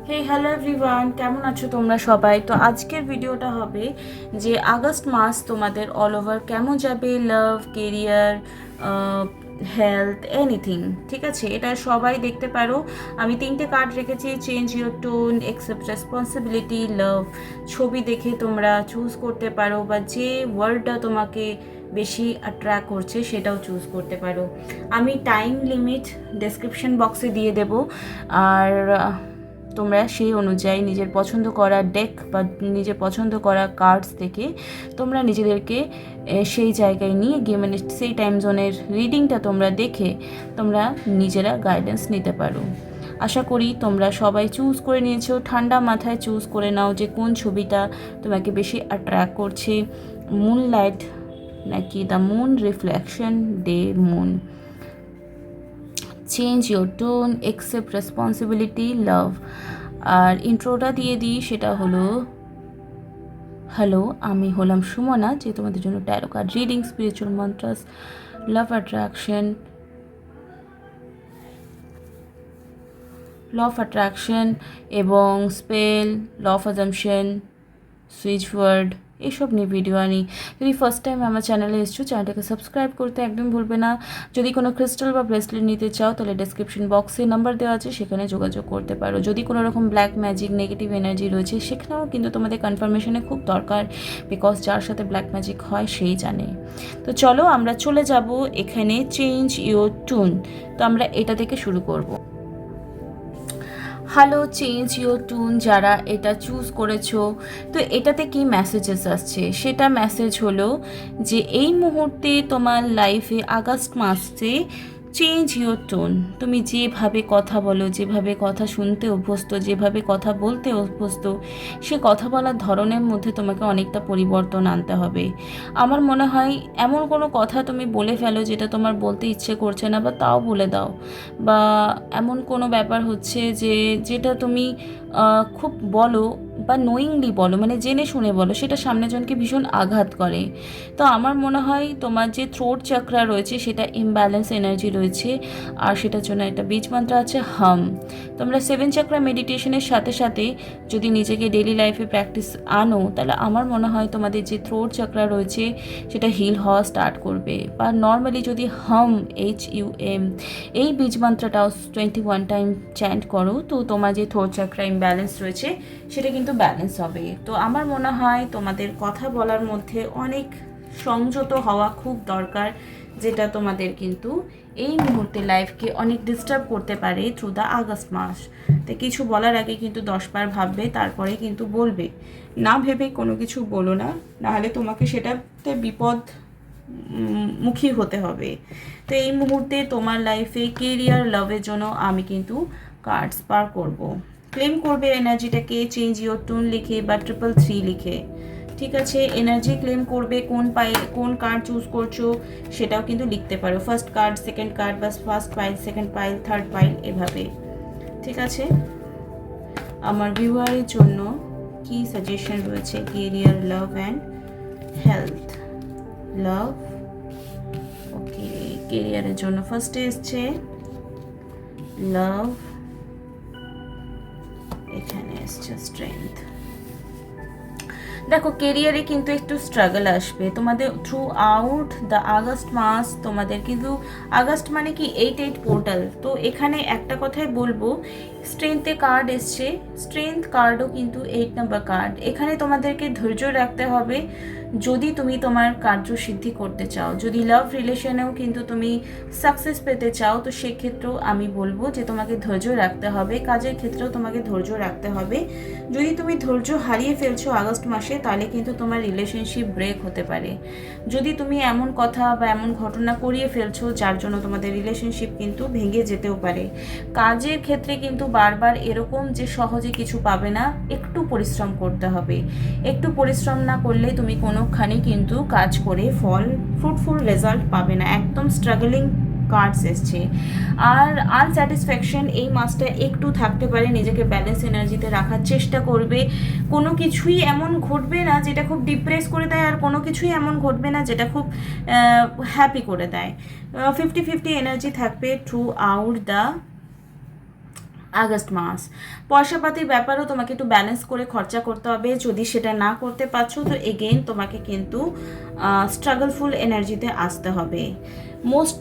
হে hello everyone, কেমন আছো তোমরা সবাই? তো আজকের ভিডিওটা হবে যে আগস্ট মাস তোমাদের অল ওভার কেমন যাবে, লাভ, কেরিয়ার, হেলথ, এনিথিং। ঠিক আছে, এটা সবাই দেখতে পারো। আমি 3টে কার্ড রেখেছি: change your tone, accept responsibility, love. ছবি দেখে তোমরা চুজ করতে পারো, বা যে ওয়ার্ডটা তোমাকে বেশি অ্যাট্রাক্ট করছে সেটাও চুজ করতে পারো। আমি টাইম লিমিট ডেসক্রিপশন বক্সে দিয়ে দেব, আর তোমরা সেই অনুযায়ী নিজের পছন্দ করা ডেক বা নিজের পছন্দ করা কার্ডস থেকে তোমরা নিজেদেরকে সেই জায়গায় নিয়ে গিয়ে, মানে সেই টাইম জোনের রিডিংটা তোমরা দেখে তোমরা নিজেরা গাইডেন্স নিতে পারো। আশা করি তোমরা সবাই চুজ করে নিয়েছো। ঠান্ডা মাথায় চুজ করে নাও যে কোন ছবিটা তোমাকে বেশি অ্যাট্রাক্ট করছে, মুনলাইট নাকি the moon reflection, day, moon. Change your tone, accept responsibility, love. আর ইন্ট্রোটা দিয়ে দিই, সেটা হলো হ্যালো, আমি হলাম সুমনা, যে তোমাদের জন্য tarot card reading, spiritual mantras, love attraction, law of attraction এবং spell, law of assumption, switch word, এইসব নিয়ে ভিডিও আনি। যদি ফার্স্ট টাইম আমার চ্যানেলে এসছো, চ্যানেলটাকে সাবস্ক্রাইব করতে একদম ভুলবে না। যদি কোনো ক্রিস্টাল বা ব্রেসলেট নিতে চাও তাহলে ডেসক্রিপশন বক্সে নাম্বার দেওয়া আছে, সেখানে যোগাযোগ করতে পারো। যদি কোনো রকম ব্ল্যাক ম্যাজিক, নেগেটিভ এনার্জি রয়েছে, সেখানেও কিন্তু তোমাদের কনফার্মেশনে খুব দরকার, বিকজ যার সাথে ব্ল্যাক ম্যাজিক হয় সেই জানে। তো চলো আমরা চলে যাব এখানে চেঞ্জ ইউর টুন। তো আমরা এটা থেকে শুরু করব। হ্যালো, চেঞ্জ ইউর টুন যারা এটা চুজ করেছো, তো এটাতে কি মেসেজেস আসছে? সেটা মেসেজ হলো যে এই মুহূর্তে তোমার লাইফে আগস্ট মাসে চেঞ্জ ইউর টোন। তুমি যেভাবে কথা বলো, যেভাবে কথা শুনতে অভ্যস্ত, যেভাবে কথা বলতে অভ্যস্ত, সে কথা বলার ধরনের মধ্যে তোমাকে অনেকটা পরিবর্তন আনতে হবে। আমার মনে হয় এমন কোনো কথা তুমি বলে ফেলো যেটা তোমার বলতে ইচ্ছে করছে না, বা তাও বলে দাও। বা এমন কোনো ব্যাপার হচ্ছে যে যেটা তুমি খুব বলো, বা নোয়িংলি বলো, মানে জেনে শুনে বলো, সেটা সামনেজনকে ভীষণ আঘাত করে। তো আমার মনে হয় তোমার যে থ্রোট চাকরা রয়েছে সেটা ইমব্যালেন্স এনার্জি রয়েছে, আর সেটার জন্য একটা বীজ মন্ত্র আছে, হাম। তোমরা 7 চাকরা মেডিটেশনের সাথে সাথে যদি নিজেকে ডেলি লাইফে প্র্যাকটিস আনো, তাহলে আমার মনে হয় তোমাদের যে থ্রোট চাকরা রয়েছে সেটা হিল হওয়া স্টার্ট করবে। বা নর্মালি যদি হাম, HUM, এই বীজ মন্ত্রটাও 21 টাইম চ্যান্ট করো, তো তোমার যে থ্রোট চাকরা ইমব্যালেন্স রয়েছে সেটা কিন্তু ব্যালেন্স হবে। তো আমার মনে হয় তোমাদের কথা বলার মধ্যে অনেক সংযত হওয়া খুব দরকার, যেটা তোমাদের কিন্তু এই মুহূর্তে লাইফকে অনেক ডিস্টার্ব করতে পারে থ্রু দ্য আগস্ট মাস। তো কিছু বলার আগে কিন্তু 10বার ভাববে, তারপরে কিন্তু বলবে। না ভেবে কোনো কিছু বলো না, নাহলে তোমাকে সেটাতে বিপদ মুখী হতে হবে। তো এই মুহূর্তে তোমার লাইফে কেরিয়ার, লাভের জন্য আমি কিন্তু কার্ডস পার করব। ক্লেম করবে এনার্জিটাকে চেঞ্জ ইউর টুন লিখে বা 333 লিখে। ঠিক আছে, এনার্জি ক্লেম করবে। কোন কার্ড চুজ করছো সেটাও কিন্তু লিখতে পারো, ফার্স্ট কার্ড, সেকেন্ড কার্ড, বা first pile, second pile, third pile, এভাবে। ঠিক আছে, আমার ভিউয়ারের জন্য কি সাজেশন রয়েছে? Career, love and health. Love, okay, কেরিয়ারের জন্য ফার্স্টে এসছে লাভ, এখানে এসছে স্ট্রেংথ। দেখো, কেরিয়ারে কিন্তু একটু স্ট্রাগল আসবে তোমাদের থ্রু আউট দ্য আগস্ট মাস। তোমাদের কিন্তু আগস্ট মানে কি 8 পোর্টাল। তো এখানে একটা কথাই বলবো, স্ট্রেংথে কার্ড এসছে, স্ট্রেংথ কার্ডও কিন্তু 8 নাম্বার কার্ড। এখানে তোমাদেরকে ধৈর্য রাখতে হবে যদি তুমি তোমার কার্যসিদ্ধি করতে চাও। যদি লাভ রিলেশনেও কিন্তু তুমি সাকসেস পেতে চাও, তো সেক্ষেত্রেও আমি বলবো যে তোমাকে ধৈর্য রাখতে হবে। কাজের ক্ষেত্রেও তোমাকে ধৈর্য রাখতে হবে। যদি তুমি ধৈর্য হারিয়ে ফেলছো আগস্ট মাসে, তাহলে কিন্তু তোমার রিলেশনশিপ ব্রেক হতে পারে। যদি তুমি এমন কথা বা এমন ঘটনা করিয়ে ফেলছো যার জন্য তোমাদের রিলেশনশিপ কিন্তু ভেঙে যেতেও পারে। কাজের ক্ষেত্রে কিন্তু বারবার এরকম যে সহজে কিছু পাবে না, একটু পরিশ্রম করতে হবে। একটু পরিশ্রম না করলে তুমি কোনোখানে কিন্তু কাজ করে ফ্রুটফুল রেজাল্ট পাবে না। একদম স্ট্রাগলিং কার্ডস এসছে। আর আনস্যাটিসফ্যাকশন এই মাসটা একটু থাকতে পারে, নিজেকে ব্যালেন্স এনার্জিতে রাখার চেষ্টা করবে। কোনো কিছুই এমন ঘটবে না যেটা খুব ডিপ্রেস করে দেয়, আর কোনো কিছুই এমন ঘটবে না যেটা খুব হ্যাপি করে দেয়। 50-50 এনার্জি থাকবে থ্রু আউট দ্য আগস্ট মাস। পয়সাপাতির ব্যাপারেও তোমাকে একটু ব্যালেন্স করে খরচা করতে হবে। যদি সেটা না করতে পারছো তো এগেইন তোমাকে কিন্তু স্ট্রাগলফুল এনার্জিতে আসতে হবে। মোস্ট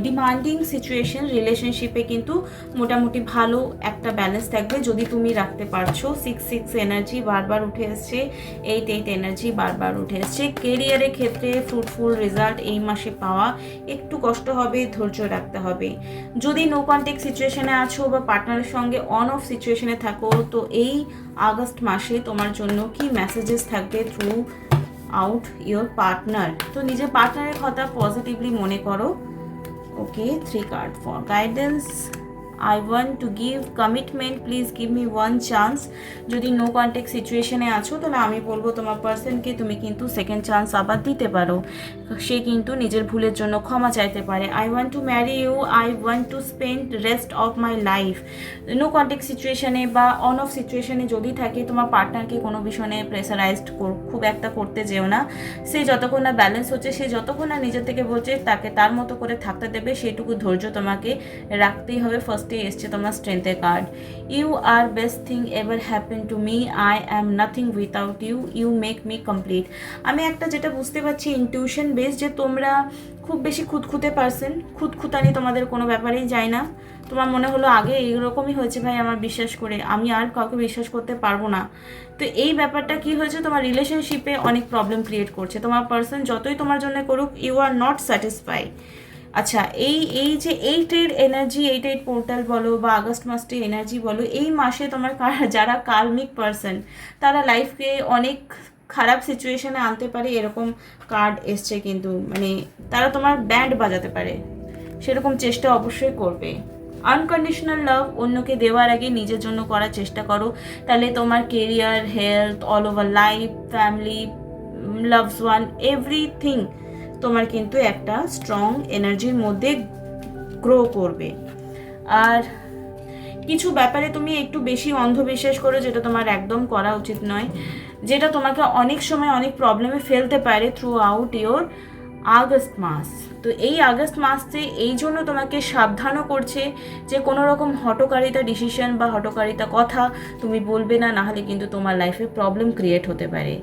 ডিমান্ডিং সিচুয়েশন রিলেশনশিপে কিন্তু মোটামুটি ভালো একটা ব্যালেন্স থাকবে যদি তুমি রাখতে পারছো। 6 এনার্জি বারবার উঠে এসছে, 8 এনার্জি বারবার উঠে এসছে। কেরিয়ারের ক্ষেত্রে ফ্রুটফুল রেজাল্ট এই মাসে পাওয়া একটু কষ্ট হবে, ধৈর্য রাখতে হবে। যদি নো কন্ট্যাক্ট সিচুয়েশনে আছো বা পার্টনারের সঙ্গে অন অফ সিচুয়েশনে থাকো তো এই আগস্ট মাসে তোমার জন্য কি মেসেজেস থাকবে থ্রু আউট ইয়োর পার্টনার। তো নিজের পার্টনারের কথা পজিটিভলি মনে করো। Okay, 3 card for guidance. I want to give commitment, please give me one chance. যদি নো কন্ট্যাক্ট সিচুয়েশনে আছো তাহলে আমি বলবো তোমার পার্সনকে তুমি কিন্তু সেকেন্ড চান্স আবার দিতে পারো। সে কিন্তু নিজের ভুলের জন্য ক্ষমা চাইতে পারে। I want to marry you, I want to spend rest of my life. No contact সিচুয়েশনে বা অন অফ সিচুয়েশনে যদি থাকে তোমার পার্টনারকে কোনো বিষয়ে প্রেসারাইজড খুব একটা করতে যেও না। সে যতক্ষণ না ব্যালেন্স হচ্ছে, সে যতক্ষণ না নিজের থেকে বলছে তাকে তার মতো করে থাকতে দেবে, সেটুকু ধৈর্য তোমাকে রাখতেই হবে। ফার্স্টে এসছে তোমার স্ট্রেংথের card. You are best thing ever happen to me, I am nothing without you, you make me complete. আমি একটা যেটা বুঝতে পারছি ইনটিউশন বেস, যে তোমরা খুব বেশি খুঁতখুঁতে পারসন, খুঁতখুঁতানি তোমাদের কোনো ব্যাপারেই যায় না। তোমার মনে হলো আগে এইরকমই হয়েছে ভাই আমার বিশ্বাস করে, আমি আর কাউকে বিশ্বাস করতে পারবো না। তো এই ব্যাপারটা কি হয়েছে, তোমার রিলেশনশিপে অনেক প্রবলেম ক্রিয়েট করছে। তোমার পার্সন যতই তোমার জন্য করুক ইউ আর নট স্যাটিসফাই। আচ্ছা, এই যে 8 এনার্জি, 8 পোর্টাল বলো বা আগস্ট মাসটি এনার্জি বলো, এই মাসে তোমার যারা কার্মিক পার্সন তারা লাইফকে অনেক খারাপ সিচুয়েশনে আনতে পারে, এরকম কার্ড এসছে। কিন্তু মানে তারা তোমার ব্যান্ড বাজাতে পারে, সেরকম চেষ্টা অবশ্যই করবে। আনকন্ডিশনাল লাভ অন্যকে দেওয়ার আগে নিজের জন্য করার চেষ্টা করো, তাহলে তোমার career, health, all over life, family, loves one, everything তোমার কিন্তু একটা স্ট্রং এনার্জির মধ্যে গ্রো করবে। আর কিছু ব্যাপারে তুমি একটু বেশি অন্ধবিশ্বাস করো, যেটা তোমার একদম করা উচিত নয়, যেটা তোমাকে অনেক সময় অনেক প্রবলেমে ফেলতে পারে থ্রু আউট ইয়োর আগস্ট মাস। তো এই আগস্ট মাসে এই জন্য তোমাকে সাবধানও করছে যে কোনো রকম হঠকারিতা ডিসিশন বা হঠকারিতা কথা তুমি বলবে না, নাহলে কিন্তু তোমার লাইফে প্রবলেম ক্রিয়েট হতে পারে।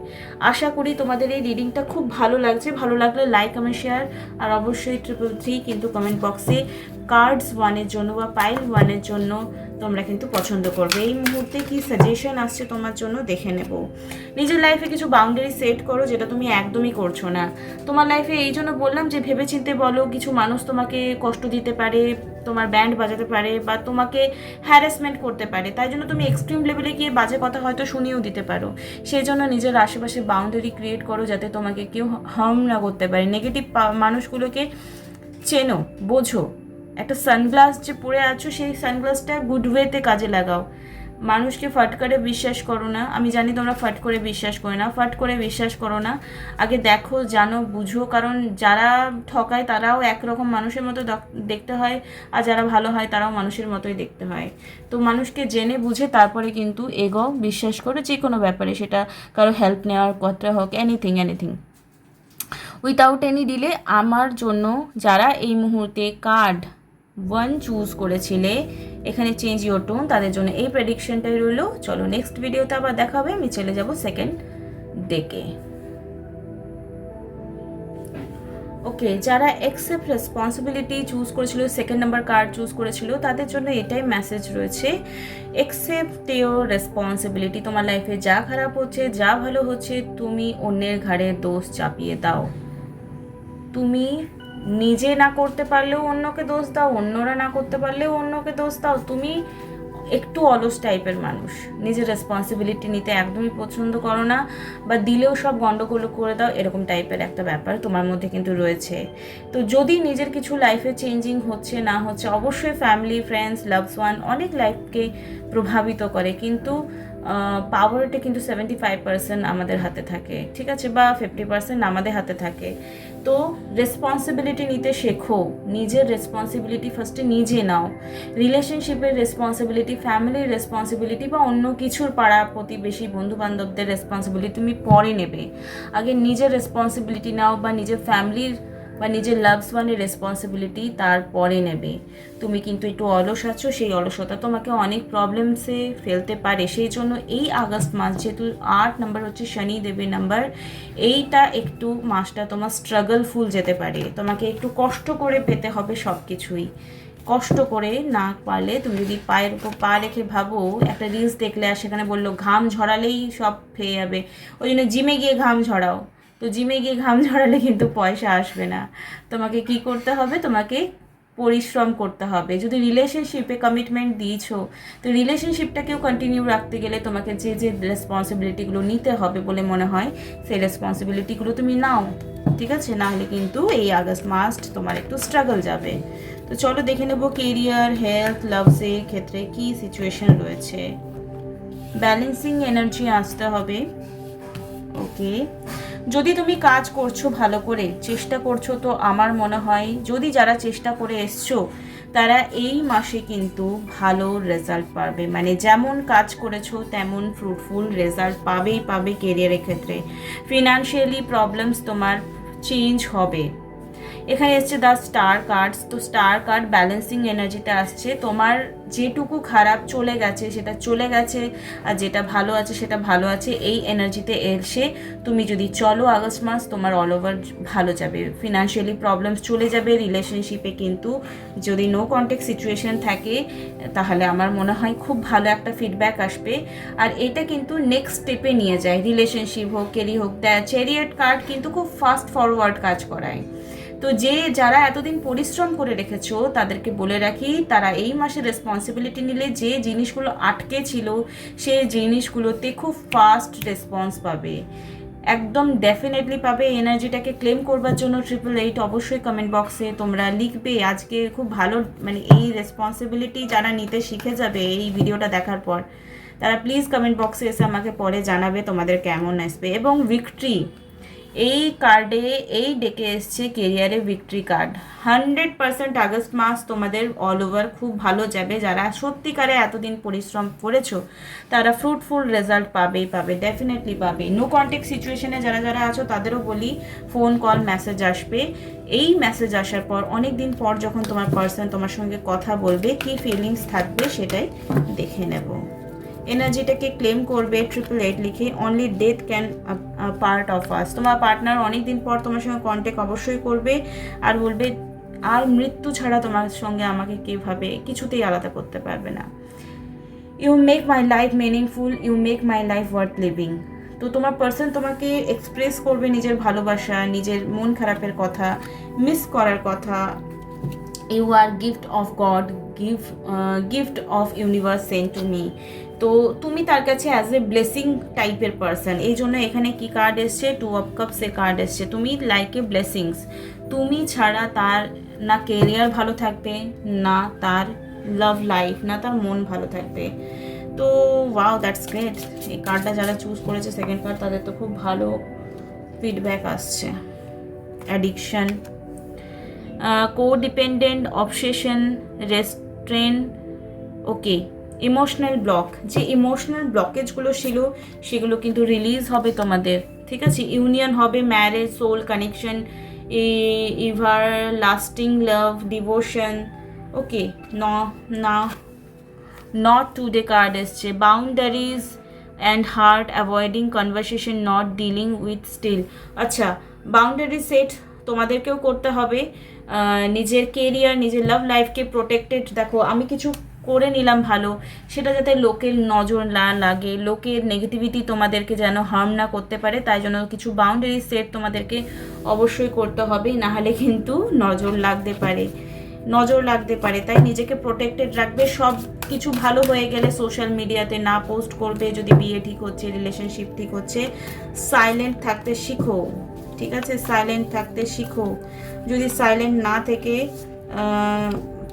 আশা করি তোমাদের এই রিডিংটা খুব ভালো লাগছে। ভালো লাগলে লাইক, কমেন্ট, শেয়ার, আর অবশ্যই 333 কিন্তু কমেন্ট বক্সে কার্ডস 1-এর জন্য বা পাইল 1-এর জন্য তোমরা কিন্তু পছন্দ করবে। এই মুহূর্তে কি সাজেশন আসছে তোমার জন্য দেখে নেব। নিজের লাইফে কিছু বাউন্ডারি সেট করো, যেটা তুমি একদমই করছো না। তোমার লাইফে এই জন্য বললাম যে ভেবেচিন্তে বলো, কিছু মানুষ তোমাকে কষ্ট দিতে পারে, তোমার ব্যান্ড বাজাতে পারে বা তোমাকে হ্যারাসমেন্ট করতে পারে, তাই জন্য তুমি এক্সট্রিম লেভেলে গিয়ে বাজে কথা হয়তো শুনিয়েও দিতে পারো। সেই জন্য নিজের আশেপাশে বাউন্ডারি ক্রিয়েট করো, যাতে তোমাকে কেউ হার্ম না করতে পারে। নেগেটিভ মানুষগুলোকে চেনো, বোঝো। একটা সানগ্লাস যে পরে আছো, সেই সানগ্লাসটা গুড ওয়েতে কাজে লাগাও। মানুষকে ফট করে বিশ্বাস করো না। আমি জানি তোমরা ফট করে বিশ্বাস করো না, ফট করে বিশ্বাস করো না। আগে দেখো, জানো, বুঝো, কারণ যারা ঠকায় তারাও একরকম মানুষের মতো দেখতে হয়, আর যারা ভালো হয় তারাও মানুষের মতোই দেখতে হয়। তো মানুষকে জেনে বুঝে তারপরে কিন্তু এগো, বিশ্বাস করে যে কোনো ব্যাপারে, সেটা কারো হেল্প নেওয়ার কথা হোক, এনিথিং উইথাউট এনি ডিলে। আমার জন্য যারা এই মুহূর্তে কার্ড 1 চুজ করেছিলে, এখানে চেঞ্জ ইওর টোন, তাদের জন্য এই প্রেডিকশনটাই রইলো। চলো নেক্সট ভিডিওতে আবার দেখা হবে। আমি চলে যাব সেকেন্ড ডেকে। ওকে, যারা অ্যাকসেপ্ট রেসপন্সিবিলিটি চুজ করেছিল, সেকেন্ড নাম্বার কার্ড চুজ করেছিল, তাদের জন্য এটাই মেসেজ রয়েছে। Accept your responsibility. তোমার লাইফে যা খারাপ হচ্ছে, যা ভালো হচ্ছে, তুমি অন্যের ঘাড়ে দোষ চাপিয়ে দাও। তুমি নিজে না করতে পারলেও অন্যকে দোষ দাও, অন্যরা না করতে পারলেও অন্যকে দোষ দাও। তুমি একটু অলস টাইপের মানুষ, নিজের রেসপন্সিবিলিটি নিতে একদমই পছন্দ করো না, বা দিলেও সব গন্ডগোল করে দাও, এরকম টাইপের একটা ব্যাপার তোমার মধ্যে কিন্তু রয়েছে। তো যদি নিজের কিছু লাইফে চেঞ্জিং হচ্ছে না হচ্ছে, অবশ্যই ফ্যামিলি, ফ্রেন্ডস, লাভস ওয়ান অনেক লাইফকে প্রভাবিত করে, কিন্তু পাওয়ারটা কিন্তু 75% আমাদের হাতে থাকে, ঠিক আছে, বা 50% আমাদের হাতে থাকে। তো রেসপন্সিবিলিটি নিতে শেখো, নিজের রেসপন্সিবিলিটি ফার্স্টে নিজে নাও। রিলেশনশিপের রেসপন্সিবিলিটি, ফ্যামিলির রেসপন্সিবিলিটি বা অন্য কিছুর, পাড়া প্রতিবেশী, বন্ধুবান্ধবদের রেসপন্সিবিলিটি তুমি পরে নেবে। আগে নিজের রেসপন্সিবিলিটি নাও, বা নিজের ফ্যামিলির বা নিজের লাভস ওয়ানের রেসপন্সিবিলিটি তারপরে নেবে। তুমি কিন্তু একটু অলস আছো, সেই অলসতা তোমাকে অনেক প্রবলেমসে ফেলতে পারে। সেই জন্য এই আগস্ট মাস, যেহেতু 8 নাম্বার হচ্ছে শনি দেবের নাম্বার, এইটা একটু মাসটা তোমার স্ট্রাগলফুল যেতে পারে। তোমাকে একটু কষ্ট করে পেতে হবে সব কিছুই। কষ্ট করে না পারলে, তুমি যদি পায়ের উপর পা রেখে ভাবো, একটা রিলস দেখলে আর সেখানে বললো ঘাম ঝরালেই সব পেয়ে যাবে, ওই জন্য জিমে গিয়ে ঘাম ঝরাও। তো জিমে গিয়ে ঘাম ঝরালে কিন্তু পয়সা আসবে না। তোমাকে কি করতে হবে? তোমাকে পরিশ্রম করতে হবে। যদি রিলেশনশিপে কমিটমেন্ট দিয়েছো, তো রিলেশনশিপটাকেও কন্টিনিউ রাখতে গেলে তোমাকে যে যে রেসপন্সিবিলিটিগুলো নিতে হবে বলে মনে হয়, সেই রেসপন্সিবিলিটিগুলো তুমি নাও, ঠিক আছে? না হলে কিন্তু এই আগস্ট মাস তোমার একটু স্ট্রাগল যাবে। তো চলো দেখে নেবো কেরিয়ার, হেলথ, লাভসের ক্ষেত্রে কি সিচুয়েশন রয়েছে। ব্যালেন্সিং এনার্জি আসতে হবে। ওকে, যদি তুমি কাজ করছো ভালো করে, চেষ্টা করছো, তো আমার মনে হয় যদি যারা চেষ্টা করে এসছো তারা এই মাসে কিন্তু ভালো রেজাল্ট পাবে। মানে যেমন কাজ করেছো তেমন ফ্রুটফুল রেজাল্ট পাবে কেরিয়ারের ক্ষেত্রে। ফিনান্সিয়ালি প্রবলেমস তোমার চেঞ্জ হবে। এখানে এসছে দ্য স্টার কার্ডস। তো স্টার কার্ড ব্যালেন্সিং এনার্জিতে আসছে। তোমার যেটুকু খারাপ চলে গেছে সেটা চলে গেছে, আর যেটা ভালো আছে সেটা ভালো আছে। এই এনার্জিতে এসে তুমি যদি চলো আগস্ট মাস, তোমার অল ওভার ভালো যাবে। ফিনান্সিয়ালি প্রবলেমস চলে যাবে। রিলেশনশিপে কিন্তু যদি নো কন্ট্যাক্ট সিচুয়েশন থাকে, তাহলে আমার মনে হয় খুব ভালো একটা ফিডব্যাক আসবে। আর এটা কিন্তু নেক্সট স্টেপে নিয়ে যায়। রিলেশনশিপ হোক, কেরিয়ার হোক। চ্যারিয়েট কার্ড কিন্তু খুব ফাস্ট ফরওয়ার্ড কাজ করায়। তো যারা এতদিন পরিশ্রম করে রেখেছো তাদেরকে বলে রাখি, তারা এই মাসে রেসপন্সিবিলিটি নিলে যে জিনিসগুলো আটকে ছিল সেই জিনিসগুলোতে খুব ফাস্ট রেসপন্স পাবে, একদম ডেফিনেটলি পাবে। এনার্জিটাকে ক্লেম করবার জন্য 888 অবশ্যই কমেন্ট বক্সে তোমরা লিখবে। আজকে খুব ভালো, মানে এই রেসপন্সিবিলিটি যারা নিতে শিখে যাবে এই ভিডিওটা দেখার পর, তারা প্লিজ কমেন্ট বক্সে এসে আমাকে পরে জানাবে তোমাদের কেমন আসবে। এবং ভিক্টরি, এই কার্ডে, এই ডেকে এসছে কেরিয়ারে ভিক্টরি কার্ড। 100% আগস্ট মাস তোমাদের অল ওভার খুব ভালো যাবে। যারা সত্যিকারে এতদিন পরিশ্রম করেছো তারা ফ্রুটফুল রেজাল্ট পাবে, ডেফিনেটলি পাবে। নো কন্ট্যাক্ট সিচুয়েশনে যারা যারা আছো তাদেরও বলি, ফোন কল মেসেজ আসবে। এই মেসেজ আসার পর অনেক দিন পর যখন তোমার পার্সন তোমার সঙ্গে কথা বলবে, কি ফিলিংস থাকবে সেটাই দেখে নেব। এনার্জিটাকে ক্লেম করবে 888 লিখে। Only death can part of us. তোমার পার্টনার অনেক দিন পর তোমার সঙ্গে কন্ট্যাক্ট অবশ্যই করবে আর বলবে আর মৃত্যু ছাড়া তোমার সঙ্গে আমাকে কীভাবে কিছুতেই আলাদা করতে পারবে না। You make my life meaningful, you make my life worth living. তো তোমার পার্সন তোমাকে এক্সপ্রেস করবে নিজের ভালোবাসা, নিজের মন খারাপের কথা, মিস করার কথা। You are gift of God, gift of universe sent to me. তো তুমি তার কাছে অ্যাজ এ ব্লেসিং টাইপের পার্সন। এই জন্য এখানে কি কার্ড এসছে? 2 অফ কাপস এ কার্ড এসছে। তুমি লাইক এ ব্লেসিংস। তুমি ছাড়া তার না কেরিয়ার ভালো থাকবে, না তার লাভ লাইফ, না তার মন ভালো থাকবে। তো ওয়াও, দ্যাটস গ্রেট। এই কার্ডটা যারা চুজ করেছে সেকেন্ড কার্ড, তাদের তো খুব ভালো ফিডব্যাক আসছে। Addiction, codependent, obsession, restrain. Okay, emotional block, যে ইমোশনাল ব্লকেজগুলো ছিল সেগুলো কিন্তু রিলিজ হবে তোমাদের, ঠিক আছে? ইউনিয়ন হবে, marriage, soul connection, ever lasting love, devotion. Okay, না নট টুডে কার্ড এসছে। Boundaries and hurt, avoiding conversation, not dealing with still. আচ্ছা, বাউন্ডারি সেট তোমাদেরকেও করতে হবে। নিজের কেরিয়ার, নিজের লাভ লাইফকে প্রোটেক্টেড। দেখো, আমি কিছু করে নিলাম ভালো, সেটা যাতে লোকের নজর না লাগে, লোকের নেগেটিভিটি তোমাদেরকে যেন হার্ম না করতে পারে, তাই জন্য কিছু বাউন্ডারি সেট তোমাদেরকে অবশ্যই করতে হবে। নাহলে কিন্তু নজর লাগতে পারে। তাই নিজেকে প্রোটেক্টেড রাখবে। সব কিছু ভালো হয়ে গেলে সোশ্যাল মিডিয়াতে না পোস্ট করবে। যদি বিয়ে ঠিক হচ্ছে, রিলেশনশিপ ঠিক হচ্ছে, সাইলেন্ট থাকতে শিখো, ঠিক আছে? সাইলেন্ট থাকতে শিখো। যদি সাইলেন্ট না থেকে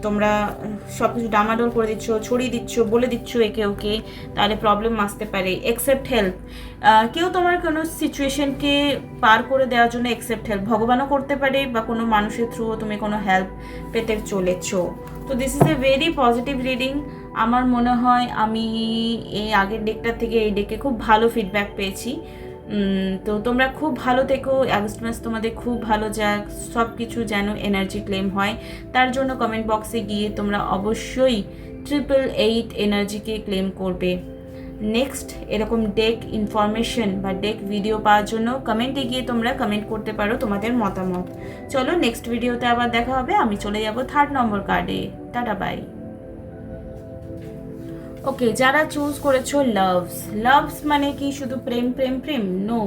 তোমরা সব কিছু ডামাডোল করে দিচ্ছ, ছড়িয়ে দিচ্ছ, বলে দিচ্ছ একে ওকে, তাহলে প্রবলেম আসতে পারে। Accept help. কেউ তোমার কোনো সিচুয়েশনকে পার করে দেওয়ার জন্য অ্যাকসেপ্ট হেল্প ভগবানও করতে পারে, বা কোনো মানুষের থ্রুও তুমি কোনো হেল্প পেতে চলেছ। তো this is a very positive reading. আমার মনে হয় আমি এই আগের ডেকটার থেকে এই ডেকে খুব ভালো ফিডব্যাক পেয়েছি। তো তোমরা খুব ভালো থেকো, আগস্ট মাস তোমাদের খুব ভালো যাক, সব কিছু যেন এনার্জি ক্লেম হয়। তার জন্য কমেন্ট বক্সে গিয়ে তোমরা অবশ্যই 888 এনার্জিকে ক্লেম করবে। নেক্সট এরকম ডেক ইনফরমেশন বা ডেক ভিডিও পাওয়ার জন্য কমেন্টে গিয়ে তোমরা কমেন্ট করতে পারো তোমাদের মতামত। চলো নেক্সট ভিডিওতে আবার দেখা হবে। আমি চলে যাব 3 নম্বর কার্ডে। Tata bye. ওকে, যারা চুজ করেছো লাভস মানে কি শুধু প্রেম প্রেম প্রেম? নো,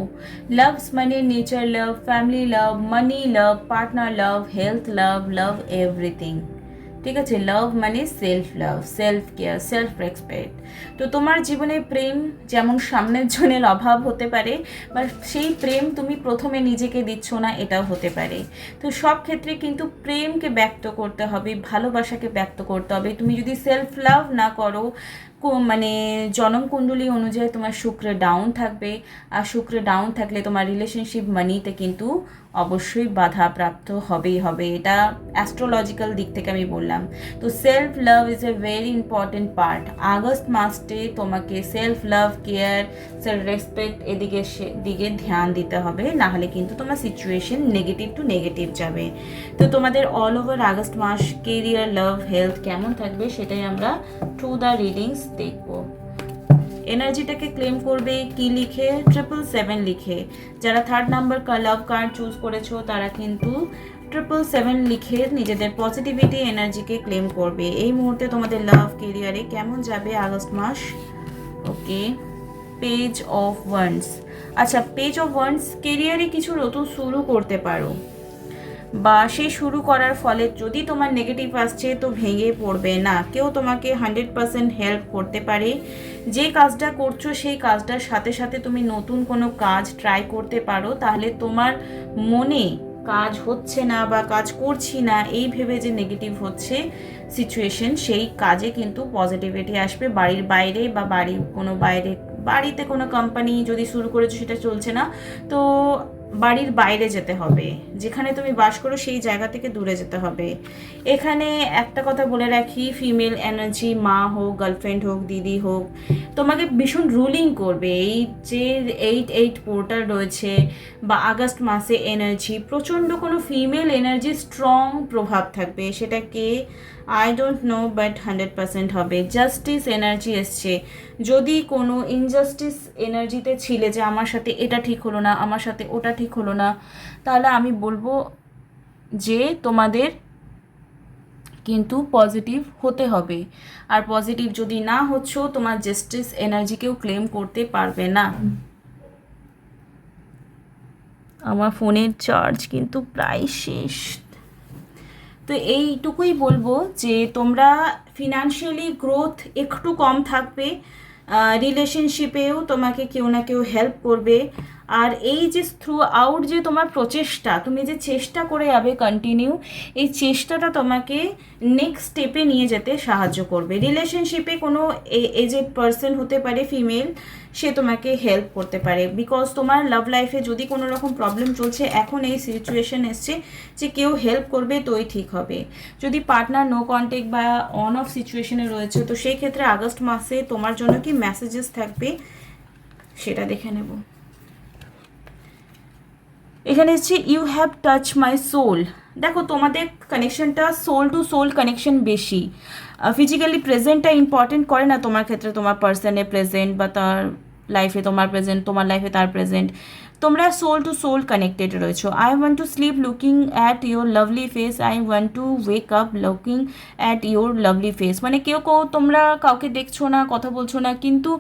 লাভস মানে নেচার লাভ, ফ্যামিলি লাভ, মানি লাভ, পার্টনার লাভ, হেলথ লাভ, লাভ এভরিথিং। ঠিক আছে, লাভ মানে self love, self care, self respect. তো তোমার জীবনে প্রেম যেমন সামনের জনের অভাব হতে পারে, বা সেই প্রেম তুমি প্রথমে নিজেকে দিচ্ছ না, এটাও হতে পারে। তো সব ক্ষেত্রে কিন্তু প্রেমকে ব্যক্ত করতে হবে, ভালোবাসাকে ব্যক্ত করতে হবে। তুমি যদি সেলফ লাভ না করো, মানে জনমকুণ্ডলী অনুযায়ী তোমার শুক্রে ডাউন থাকবে, আর শুক্রে ডাউন থাকলে তোমার রিলেশনশিপ মানিতে কিন্তু অবশ্যই বাধাপ্রাপ্ত হবেই হবে। এটা অ্যাস্ট্রোলজিক্যাল দিক থেকে আমি বললাম। তো self love is a very important part. August মাসে তোমাকে self love, care, self respect এদিকে দিকে ধ্যান দিতে হবে, না হলে কিন্তু তোমার সিচুয়েশন নেগেটিভ টু নেগেটিভ যাবে। তো তোমাদের অল ওভার আগস্ট মাস কেরিয়ার, লাভ, হেলথ কেমন থাকবে সেটাই আমরা থ্রু দ্য রিডিংস দেখবো। এনার্জিটাকে ক্লেম করবে কি লিখে? 777 লিখে। যারা 3rd নাম্বার লাভ কার্ড চুজ করেছো তারা কিন্তু 777 লিখে নিজেদের পজিটিভিটি এনার্জিকে ক্লেম করবে। এই মুহূর্তে তোমাদের লাভ কেরিয়ারে কেমন যাবে আগস্ট মাস? Okay, page of wands. আচ্ছা, পেজ অফ ওয়ান্স, কেরিয়ারে কিছু নতুন শুরু করতে পারো, বা সেই শুরু করার ফলে যদি তোমার নেগেটিভ আসছে তো ভেঙে পড়বে না। কেউ তোমাকে 100% হেল্প করতে পারে। যে কাজটা করছো সেই কাজটার সাথে সাথে তুমি নতুন কোনো কাজ ট্রাই করতে পারো, তাহলে তোমার মনে কাজ হচ্ছে না বা কাজ করছি না এই ভেবে যে নেগেটিভ হচ্ছে সিচুয়েশন, সেই কাজে কিন্তু পজিটিভিটি আসবে। বাড়ির বাইরে বা বাড়িতে কোনো কোম্পানি যদি শুরু করেছো সেটা চলছে না, তো বাড়ির বাইরে যেতে হবে, যেখানে তুমি বাস করো সেই জায়গা থেকে দূরে যেতে হবে। এখানে একটা কথা বলে রাখি, ফিমেল এনার্জি, মা হোক, গার্লফ্রেন্ড হোক, দিদি হোক, তোমাকে ভীষণ রুলিং করবে। এই যে 8 পোর্টাল রয়েছে বা আগস্ট মাসে এনার্জি, প্রচণ্ড কোনো ফিমেল এনার্জি স্ট্রং প্রভাব থাকবে। সেটা কে আই ডোন্ট নো, বাট 100% হবে। জাস্টিস এনার্জি এসছে। যদি কোনো ইনজাস্টিস এনার্জিতে ছিলে যে আমার সাথে এটা ঠিক হলো না, আমার সাথে ওটা ঠিক হলো না, তাহলে আমি বলবো যে তোমাদের কিন্তু পজিটিভ হতে হবে। আর পজিটিভ যদি না হচ্ছ, তোমার জাস্টিস এনার্জিকেও ক্লেম করতে পারবে না। আমার ফোনের চার্জ কিন্তু প্রায় শেষ। তো এইটুকুই বলবো যে তোমরা ফিনান্সিয়ালি গ্রোথ একটু কম থাকবে, রিলেশনশিপেও তোমাকে কেউ না কেউ হেল্প করবে। আর এই যে থ্রু আউট যে তোমার প্রচেষ্টা, তুমি যে চেষ্টা করে যাবে কন্টিনিউ, এই চেষ্টাটা তোমাকে নেক্সট স্টেপে নিয়ে যেতে সাহায্য করবে। রিলেশনশিপে কোনো এজেড পার্সন হতে পারে ফিমেল, সে তোমাকে হেল্প করতে পারে। বিকজ তোমার লাভ লাইফে যদি কোনো রকম প্রবলেম চলছে, এখন এই সিচুয়েশন এসছে যে কেউ হেল্প করবে তোই ঠিক হবে। যদি পার্টনার নো কন্ট্যাক্ট বা অন অফ সিচুয়েশনে রয়েছে, তো সেই ক্ষেত্রে আগস্ট মাসে তোমার জন্য কি মেসেজেস থাকবে সেটা দেখে নেব। এখানে এসছে you have touch my soul. দেখো, তোমাদের কানেকশনটা সোল টু সোল কানেকশন বেশি। ফিজিক্যালি প্রেজেন্টটা ইম্পর্টেন্ট করে না তোমার ক্ষেত্রে, তোমার পার্সনের প্রেজেন্ট বা তার লাইফে তোমার প্রেজেন্ট, তোমার লাইফে তার প্রেজেন্ট। তোমরা সোল টু সোল কানেক্টেড রয়েছো। I want to sleep looking at your lovely face, I want two wake up looking at your lovely face. মানে তোমরা কাউকে দেখছো না, কথা বলছো না, কিন্তু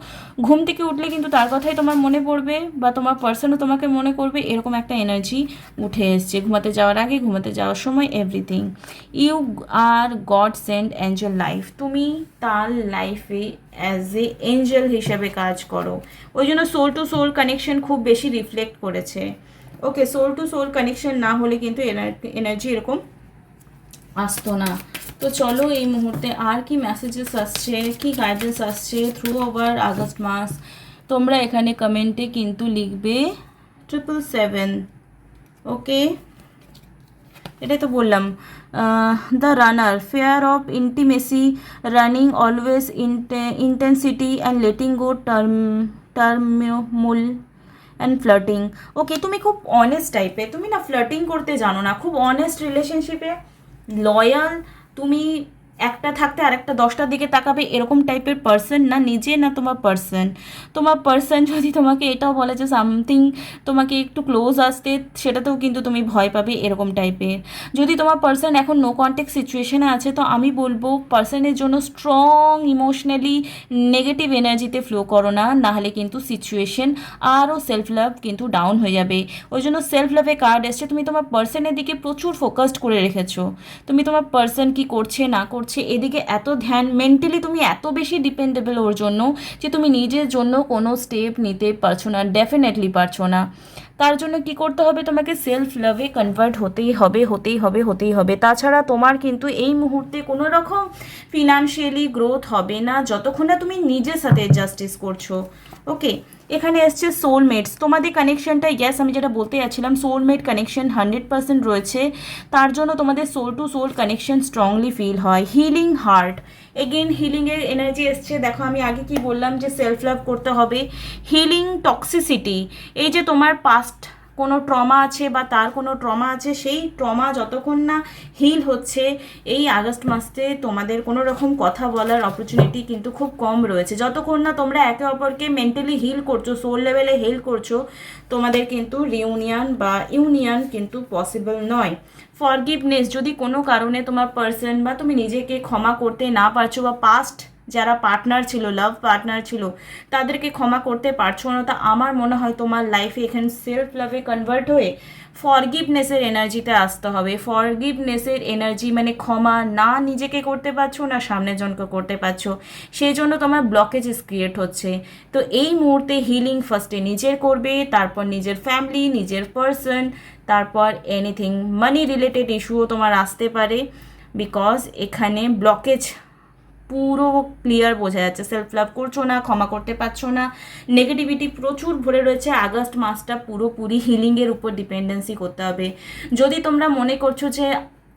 ঘুম থেকে উঠলে কিন্তু তার কথাই তোমার মনে পড়বে, বা তোমার পার্সনও তোমাকে মনে করবে, এরকম একটা এনার্জি উঠে এসছে। ঘুমাতে যাওয়ার আগে, ঘুমাতে যাওয়ার সময়, everything. You are God send angel life. তুমি তার লাইফে অ্যাজ এ এঞ্জেল হিসেবে কাজ করো, ওই জন্য সোল টু সোল কানেকশন খুব বেশি রিফ্লেক্ট করেছে। ওকে, সোল টু সোল কানেকশন না হলে কিন্তু এনার্জি এরকম আসতো না। তো চলো এই মুহূর্তে আর কি মেসেজেস আসছে, কি গাইডেন্স আসছে থ্রু ওভার আগস্ট মাস, তোমরা এখানে কমেন্টে কিন্তু লিখবে 777। ওকে, এটাই তো বললাম। The runner, fear of intimacy, running always intensity and letting go turmoil, and flirting. Okay, তুমি খুব অনেস্ট টাইপের, তুমি না ফ্লার্টিং করতে জানো না, খুব অনেস্ট রিলেশনশিপে লয়াল, তুমি একটা থাকতে আর একটা 10টার দিকে তাকাবে এরকম টাইপের পার্সন না, নিজে না তোমার পার্সন। তোমার পার্সন যদি তোমাকে এটাও বলে যে সামথিং তোমাকে একটু ক্লোজ আসতে, সেটাতেও কিন্তু তুমি ভয় পাবে এরকম টাইপের। যদি তোমার পার্সন এখন নো কন্ট্যাক্ট সিচুয়েশনে আছে, তো আমি বলবো পার্সনের জন্য স্ট্রং ইমোশনালি নেগেটিভ এনার্জিতে ফ্লো করো না, নাহলে কিন্তু সিচুয়েশন আরও সেলফ লাভ কিন্তু ডাউন হয়ে যাবে। ওই জন্য সেলফ লাভে কার্ড এসছে, তুমি তোমার পার্সনের দিকে প্রচুর ফোকাসড করে রেখেছো, তুমি তোমার পার্সন কি করছে না করছে এদিকে এত ধ্যান, মেন্টালি তুমি এত বেশি ডিপেন্ডেবল ওর জন্য যে তুমি নিজের জন্য কোনো স্টেপ নিতে পারছো না, ডেফিনেটলি পারছো না। তার জন্য কি করতে হবে, তোমাকে সেলফ লাভে কনভার্ট হতেই হবে, হতেই হবে, হতেই হবে। তাছাড়া তোমার কিন্তু এই মুহূর্তে কোনো রকম ফিনান্সিয়ালি গ্রোথ হবে না যতক্ষণ না তুমি নিজের সাথে জাস্টিস করছো। ওকে, এখানে এসছে সোলমেটস, তোমাদের কানেকশনটা, ইয়েস আমি যেটা বলতে যাচ্ছিলাম, সোলমেট কানেকশন 100% রয়েছে। তার জন্য তোমাদের soul to soul connection strongly feel হয়। হিলিং হার্ট, এগেন হিলিংয়ের এনার্জি এসছে। দেখো আমি আগে কি বললাম যে সেলফ লাভ করতে হবে, হিলিং টক্সিসিটি, এই যে তোমার পাস্ট কোনো ট্রমা আছে বা তার কোনো ট্রমা আছে, সেই ট্রমা যতক্ষণ না হিল হচ্ছে, এই আগস্ট মাসে তোমাদের কোনো রকম কথা বলার অপরচুনিটি কিন্তু খুব কম রয়েছে। যতক্ষণ না তোমরা একে অপরকে মেন্টালি হিল করছো, সোল লেভেলে হিল করছো, তোমাদের কিন্তু রিউনিয়ন বা ইউনিয়ন কিন্তু পসিবল নয়। ফরগিভনেস, যদি কোনো কারণে তোমার পার্সন বা তুমি নিজেকে ক্ষমা করতে না পারছো, বা পাস্ট যারা পার্টনার ছিল, লাভ পার্টনার ছিল, তাদেরকে ক্ষমা করতে পারছো না, তা আমার মনে হয় তোমার লাইফে এখানে সেলফ লাভে কনভার্ট হয়ে ফরগিভনেসের এনার্জিতে আসতে হবে। ফরগিভনেসের এনার্জি মানে ক্ষমা না নিজেকে করতে পারছো না সামনের জনকে করতে পারছো, সেই জন্য তোমার ব্লকেজেস ক্রিয়েট হচ্ছে। তো এই মুহূর্তে হিলিং ফার্স্টে নিজের করবে, তারপর নিজের ফ্যামিলি, নিজের পার্সন, তারপর এনিথিং মানি রিলেটেড ইস্যুও তোমার আসতে পারে, বিকজ এখানে ব্লকেজ পুরো ক্লিয়ার বোঝা যাচ্ছে। সেলফ লাভ করছো না, ক্ষমা করতে পারছো না, নেগেটিভিটি প্রচুর ভরে রয়েছে। আগস্ট মাসটা পুরোপুরি হিলিংয়ের উপর ডিপেন্ডেন্সি করতে হবে। যদি তোমরা মনে করছো যে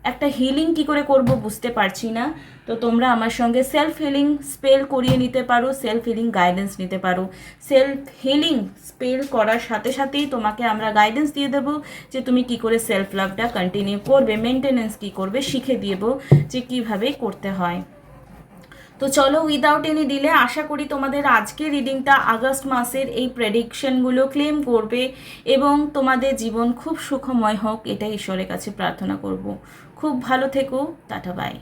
একটা হিলিং কি করে করব বুঝতে পারছি না, তো তোমরা আমার সঙ্গে সেলফ হিলিং স্পেল করিয়ে নিতে পারো, সেলফ হিলিং গাইডেন্স নিতে পারো। সেলফ হিলিং স্পেল করার সাথে সাথেই তোমাকে আমরা গাইডেন্স দিয়ে দেবো যে তুমি কি করে সেলফ লাভটা কন্টিনিউ করবে, মেনটেনেন্স কি করবে শিখে দেবো যে কিভাবে করতে হয়। তো চলো উইদাউট এনি ডিলে, আশা করি তোমাদের আজকের রিডিংটা আগস্ট মাসের এই প্রেডিকশনগুলো ক্লেম করবে এবং তোমাদের জীবন খুব সুখময় হোক, এটাই ঈশ্বরের কাছে প্রার্থনা করব। খুব ভালো থেকো, টাটা বাই।